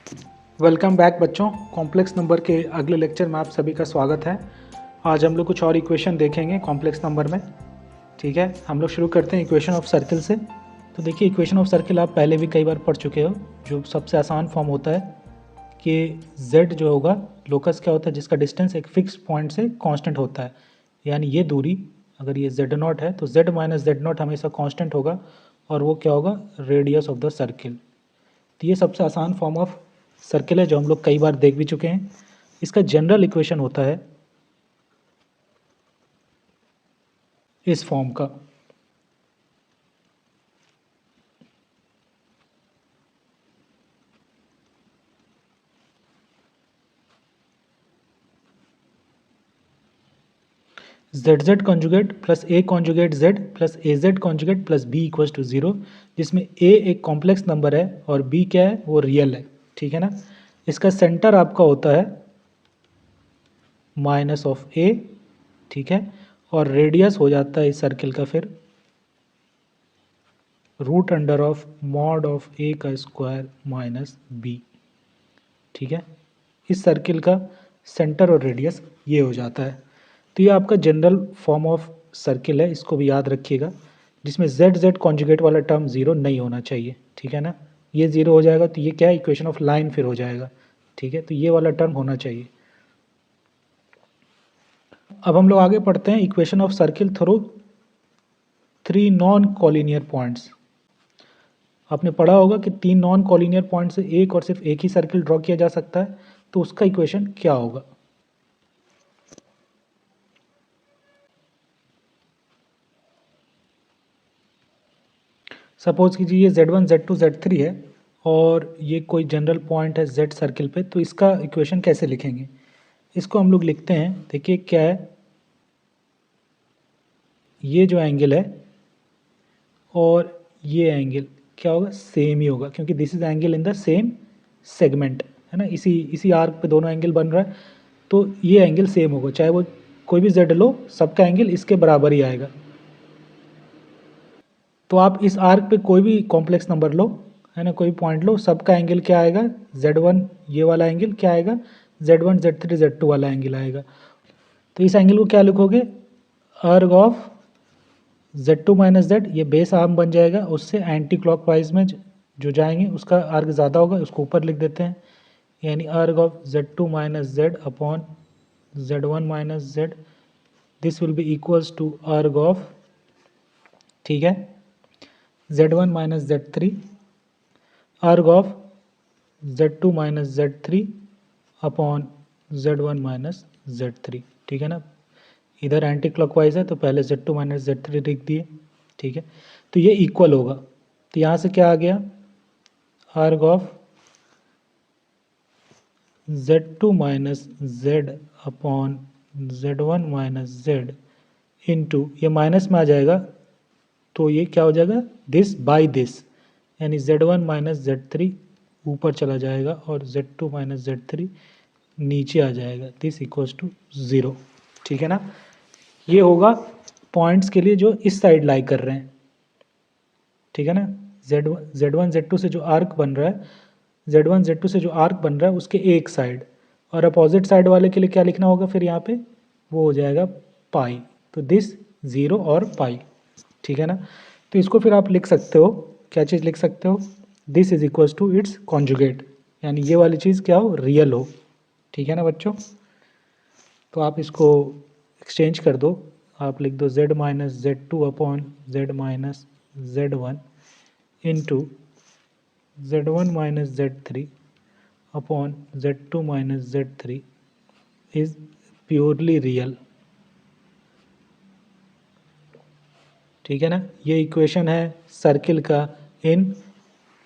Welcome back बच्चों। Complex number के अगले लेक्चर में आप सभी का स्वागत है। आज हम लोग कुछ और इक्वेशन देखेंगे कॉम्प्लेक्स नंबर में। ठीक है, हम लोग शुरू करते हैं इक्वेशन ऑफ सर्किल से। तो देखिए, इक्वेशन ऑफ सर्किल आप पहले भी कई बार पढ़ चुके हो। जो सबसे आसान फॉर्म होता है कि z जो होगा, लोकस क्या होता है, जिसका डिस्टेंस एक फिक्स पॉइंट से कांस्टेंट होता है। यानी ये दूरी, अगर ये z0 है तो z माइनस z0 हमेशा कांस्टेंट होगा, और वो क्या होगा, रेडियस ऑफ द सर्किल। तो ये सबसे आसान फॉर्म ऑफ सर्किल है जो हम लोग कई बार देख भी चुके हैं। इसका जनरल इक्वेशन होता है इस फॉर्म का। Z z conjugate plus a conjugate z plus a z conjugate plus b equals to 0, जिसमें ए एक कॉम्प्लेक्स नंबर है और बी क्या है, वो रियल है। ठीक है ना। इसका सेंटर आपका होता है माइनस ऑफ ए। ठीक है, और रेडियस हो जाता है इस सर्किल का फिर root under of mod of A का स्क्वायर माइनस बी। ठीक है, इस सर्किल का सेंटर और रेडियस ये हो जाता है। तो ये आपका जनरल फॉर्म ऑफ सर्किल है, इसको भी याद रखिएगा, जिसमें जेड जेड कॉन्जुगेट वाला टर्म ज़ीरो नहीं होना चाहिए। ठीक है ना, ये ज़ीरो हो जाएगा तो ये क्या है, इक्वेशन ऑफ लाइन फिर हो जाएगा। ठीक है, तो ये वाला टर्म होना चाहिए। अब हम लोग आगे पढ़ते हैं equation of circle through three non collinear points. आपने पढ़ा होगा कि तीन नॉन कॉलिनियर पॉइंट से एक और सिर्फ एक ही सर्किल ड्रॉ किया जा सकता है, तो उसका इक्वेशन क्या होगा। सपोज कीजिए ये Z1 Z2 Z3 है और ये कोई जनरल पॉइंट है Z सर्किल पे, तो इसका इक्वेशन कैसे लिखेंगे। इसको हम लोग लिखते हैं, देखिए क्या है, ये जो एंगल है और ये एंगल क्या होगा, सेम ही होगा, क्योंकि this is angle in the same segment, है ना। इसी इसी आर्क पे दोनों एंगल बन रहा है, तो ये एंगल सेम होगा, चाहे वो कोई भी Z लो, सबका एंगल इसके बराबर ही आएगा। तो आप इस आर्क पे कोई भी कॉम्प्लेक्स नंबर लो, है ना, कोई पॉइंट लो, सबका एंगल क्या आएगा, Z1 ये वाला एंगल क्या आएगा, Z1 Z3 Z2 वाला एंगल आएगा। तो इस एंगल को क्या लिखोगे, अर्ग ऑफ Z2 माइनस जेड, ये बेस आर्म बन जाएगा, उससे एंटी क्लॉकवाइज में जो जाएंगे उसका अर्ग ज़्यादा होगा, उसको ऊपर लिख देते हैं। यानी arg of Z2 minus z upon Z1 minus z, this will be equals to arg of, ठीक है, Z1 माइनस Z3 अर्ग of Z2 minus Z3 upon Z1 minus Z3। ठीक है ना, इधर एंटी क्लॉकवाइज है तो पहले Z2 माइनस Z3 लिख दिए। ठीक है, तो ये इक्वल होगा, तो यहाँ से क्या आ गया, अर्ग of Z2 minus Z upon Z1 minus Z into, ये माइनस में आ जाएगा तो ये क्या हो जाएगा, दिस बाई दिस, यानी Z1 माइनस Z3 ऊपर चला जाएगा और Z2 माइनस Z3 नीचे आ जाएगा, दिस इक्वल्स टू 0। ठीक है ना, ये होगा पॉइंट्स के लिए जो इस साइड लाई कर रहे हैं। ठीक है ना, Z1 Z2 से जो आर्क बन रहा है, Z1 Z2 से जो आर्क बन रहा है उसके एक साइड, और अपोजिट साइड वाले के लिए क्या लिखना होगा फिर यहाँ पे, वो हो जाएगा पाई, तो दिस 0 और पाई। ठीक है ना, तो इसको फिर आप लिख सकते हो, क्या चीज़ लिख सकते हो, this is equals to its conjugate, यानी ये वाली चीज़ क्या हो, रियल हो। ठीक है ना बच्चों, तो आप इसको एक्सचेंज कर दो, आप लिख दो Z minus Z2 upon Z minus Z1 into Z1 minus Z3 upon Z2 minus Z3 is purely real. ठीक है ना, ये इक्वेशन है सर्किल का इन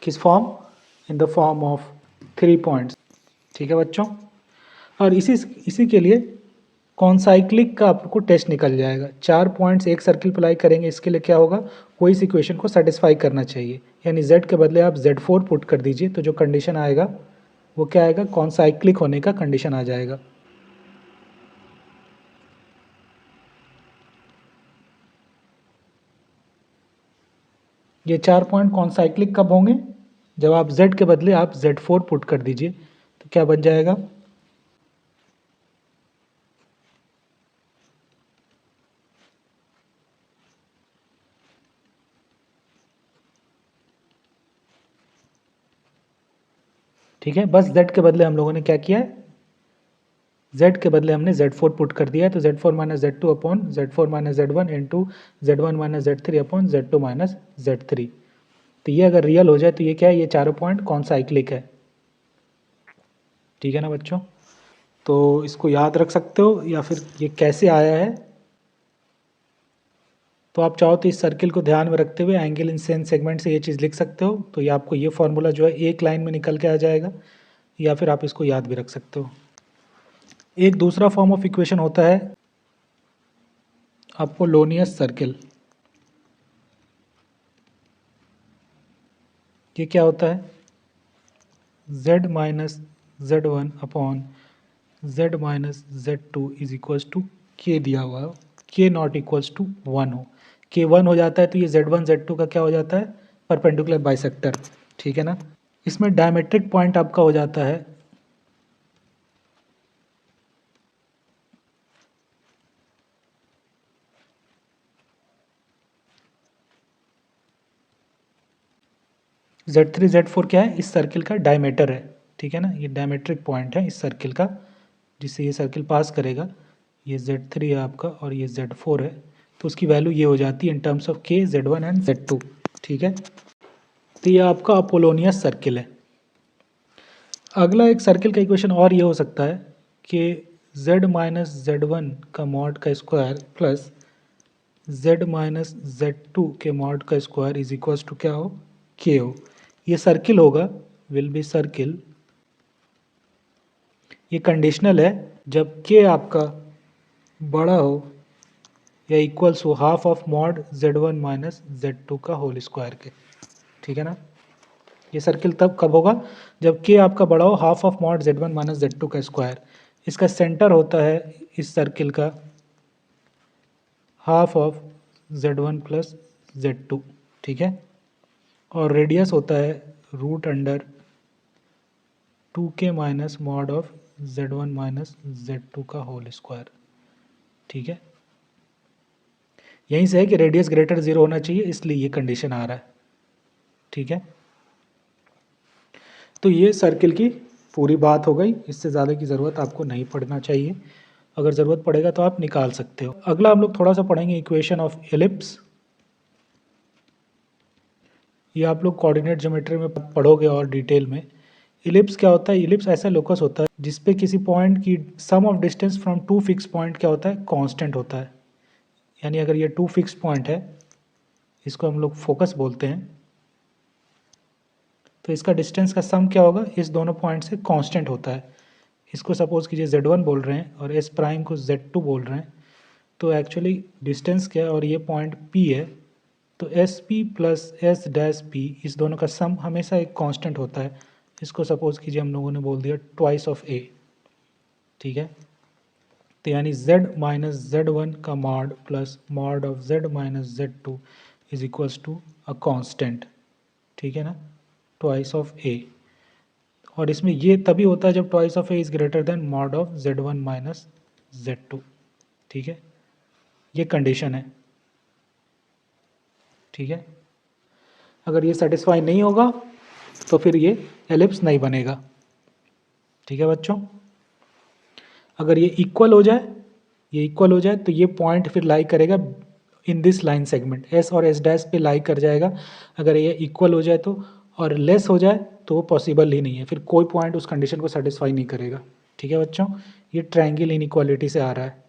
किस form, in the form of 3 points. ठीक है बच्चों, और इसी के लिए कॉन्साइक्लिक का आपको टेस्ट निकल जाएगा। 4 पॉइंट्स एक सर्किल पर लाई करेंगे, इसके लिए क्या होगा, कोई इस इक्वेशन को सेटिस्फाई करना चाहिए, यानी Z के बदले आप Z4 पुट कर दीजिए, तो जो कंडीशन आएगा वो क्या आएगा, कॉन्साइक्लिक होने का कंडीशन आ जाएगा। ये 4 पॉइंट कॉन्साइक्लिक कब होंगे, जब आप z के बदले आप z4 पुट कर दीजिए तो क्या बन जाएगा, ठीक है। बस z के बदले हम लोगों ने क्या किया है, z के बदले हमने z4 पुट कर दिया है, तो z4 minus z2 upon z4 minus z1 into z1 minus z3 upon z2 minus z3। तो ये अगर रियल हो जाए तो ये क्या है, ये चारों पॉइंट कौन साइक्लिक है, ठीक है ना बच्चों। तो इसको याद रख सकते हो, या फिर ये कैसे आया है, तो आप चाहो तो इस सर्किल को ध्यान में रखते हुए एंगल इन सेम सेगमेंट से ये चीज़ लिख सकते हो, तो ये आपको ये फॉर्मूला जो है एक लाइन में निकल के आ जाएगा, या फिर आप इसको याद भी रख सकते हो। एक दूसरा फॉर्म ऑफ इक्वेशन होता है अपोलोनियस सर्किल। ये क्या होता है, z minus z1 upon z minus z2 is equals to k दिया हुआ हो, k नॉट इक्वल्स टू 1 हो। k 1 हो जाता है तो ये z1 z2 का क्या हो जाता है, परपेंडिकुलर बाइसेक्टर, ठीक है ना। इसमें डायमेट्रिक पॉइंट आपका हो जाता है Z3 Z4 क्या है, इस सर्किल का डायमीटर है, ठीक है ना। ये डायमेट्रिक पॉइंट है इस सर्किल का, जिससे ये सर्किल पास करेगा। ये Z3 है आपका और ये Z4 है, तो उसकी वैल्यू ये हो जाती है in terms of K Z1 and Z2, ठीक है। तो ये आपका अपोलोनियस सर्किल है। अगला एक सर्किल का इक्वेशन और ये हो सकता है कि Z माइनस Z1 का मॉड का square plus Z minus Z2 के मॉड का स्क्वायर इज इक्वल्स टू क्या हो, K हो। ये सर्किल होगा, विल बी सर्किल, ये कंडीशनल है जब K आपका बड़ा हो या इक्वल्स हो half of mod Z1 minus Z2 का होल स्क्वायर के, ठीक है ना। ये सर्किल तब कब होगा, जब K आपका बड़ा हो half of mod Z1 minus Z2 का स्क्वायर। इसका सेंटर होता है इस सर्किल का half of Z1 plus Z2, ठीक है। और रेडियस होता है root under 2K minus mod of Z1 minus Z2 का होल स्क्वायर, ठीक है। यहीं से है कि रेडियस ग्रेटर 0 होना चाहिए, इसलिए ये कंडीशन आ रहा है, ठीक है। तो ये सर्किल की पूरी बात हो गई, इससे ज़्यादा की ज़रूरत आपको नहीं पड़ना चाहिए, अगर ज़रूरत पड़ेगा तो आप निकाल सकते हो। अगला हम लोग थोड़ा सा पढ़ेंगे इक्वेशन ऑफ एलिप्स। ये आप लोग कोऑर्डिनेट ज्योमेट्री में पढ़ोगे और डिटेल में। इलिप्स क्या होता है, इलिप्स ऐसा लोकस होता है जिसपे किसी पॉइंट की sum of distance from two fix point क्या होता है, कांस्टेंट होता है। यानी अगर ये टू फिक्स पॉइंट है, इसको हम लोग फोकस बोलते हैं, तो इसका डिस्टेंस का सम क्या होगा, इस दोनों पॉइंट से कांस्टेंट होता है। इसको सपोज कीजिए Z1 बोल रहे हैं और एस प्राइम को Z2 बोल रहे हैं, तो एक्चुअली डिस्टेंस क्या है, और ये पॉइंट P है, तो S P plus S dash P इस दोनों का सम हमेशा एक कांस्टेंट होता है। इसको सपोज कीजिए हम लोगों ने बोल दिया ट्वाइस ऑफ ए, ठीक है। तो यानी z माइनस Z1 का mod plus mod of Z minus Z2 is equals to a constant, ठीक है ना, ट्वाइस ऑफ ए। और इसमें ये तभी होता है जब twice of A is greater than mod of Z1 minus Z2, ठीक है। ये कंडीशन है, ठीक है। अगर ये सेटिस्फाई नहीं होगा तो फिर ये एलिप्स नहीं बनेगा, ठीक है बच्चों। अगर ये इक्वल हो जाए, ये इक्वल हो जाए तो ये पॉइंट फिर लाई करेगा in this line segment, S और एस डैश पे लाई कर जाएगा। अगर ये इक्वल हो जाए तो, और लेस हो जाए तो वो पॉसिबल ही नहीं है, फिर कोई पॉइंट उस कंडीशन को सेटिस्फाई नहीं करेगा, ठीक है बच्चों। ये ट्रायंगल इनइक्वालिटी से आ रहा है,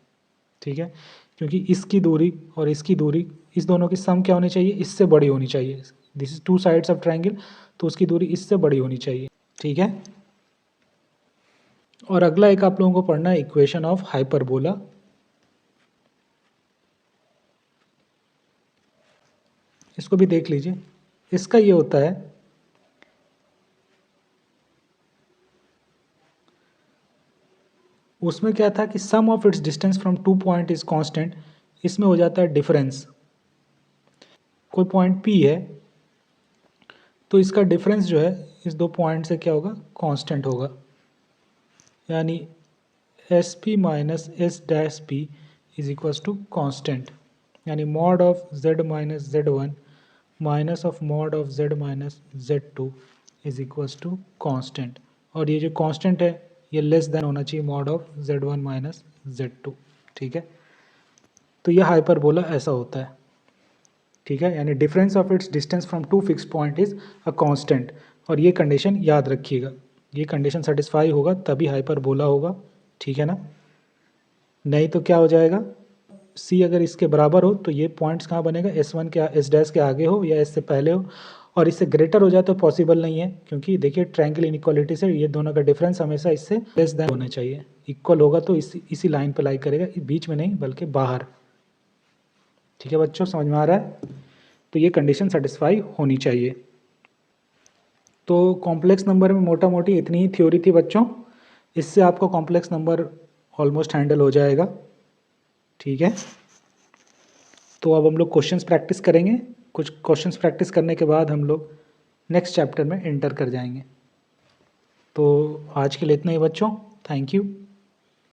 ठीक है, क्योंकि इसकी दूरी और इसकी दूरी, इस दोनों की सम क्या होनी चाहिए, इससे बड़ी होनी चाहिए। This is two sides of triangle, तो उसकी दूरी इससे बड़ी होनी चाहिए, ठीक है। और अगला एक आप लोगों को पढ़ना है इक्वेशन ऑफ हाइपरबोला। इसको भी देख लीजिए। इसका ये होता है, उसमें क्या था कि sum of its distance from two point is constant, इसमें हो जाता है डिफरेंस। कोई पॉइंट P है तो इसका डिफरेंस जो है इस दो पॉइंट से क्या होगा, कांस्टेंट होगा, यानी S P minus S dash P is equals to constant, यानी mod of Z minus Z one minus of mod of Z minus Z two is equals to constant. और ये जो कांस्टेंट है ये लेस देन होना चाहिए mod of z one minus Z two. ठीक है, तो यह हाइपरबोला ऐसा होता है। ठीक है, यानी difference of its distance from two fix point is a constant. और ये कंडीशन याद रखिएगा, ये कंडीशन सेटिस्फाई होगा तभी हाइपरबोला होगा। ठीक है ना, नहीं तो क्या हो जाएगा, सी अगर इसके बराबर हो तो ये पॉइंट्स कहाँ बनेगा, एस वन के एस डैश के आगे हो या एस से पहले हो, और इससे ग्रेटर हो जाए तो पॉसिबल नहीं है, क्योंकि देखिए ट्रायंगल इनइक्वालिटी से ये दोनों का डिफरेंस हमेशा इससे लेस देन होना चाहिए। इक्वल होगा तो इसी लाइन पर लाई करेगा, बीच में नहीं बल्कि बाहर। ठीक है बच्चों, समझ में आ रहा है? तो ये कंडीशन सेटिस्फाई होनी चाहिए। तो कॉम्प्लेक्स नंबर में मोटा मोटी इतनी ही थ्योरी थी बच्चों, इससे आपको कॉम्प्लेक्स नंबर ऑलमोस्ट हैंडल हो जाएगा। ठीक है, तो अब हम लोग क्वेश्चंस प्रैक्टिस करेंगे। कुछ क्वेश्चंस प्रैक्टिस करने के बाद हम लोग नेक्स्ट चैप्टर में एंटर कर जाएंगे। तो आज के लिए इतना ही बच्चों, थैंक यू।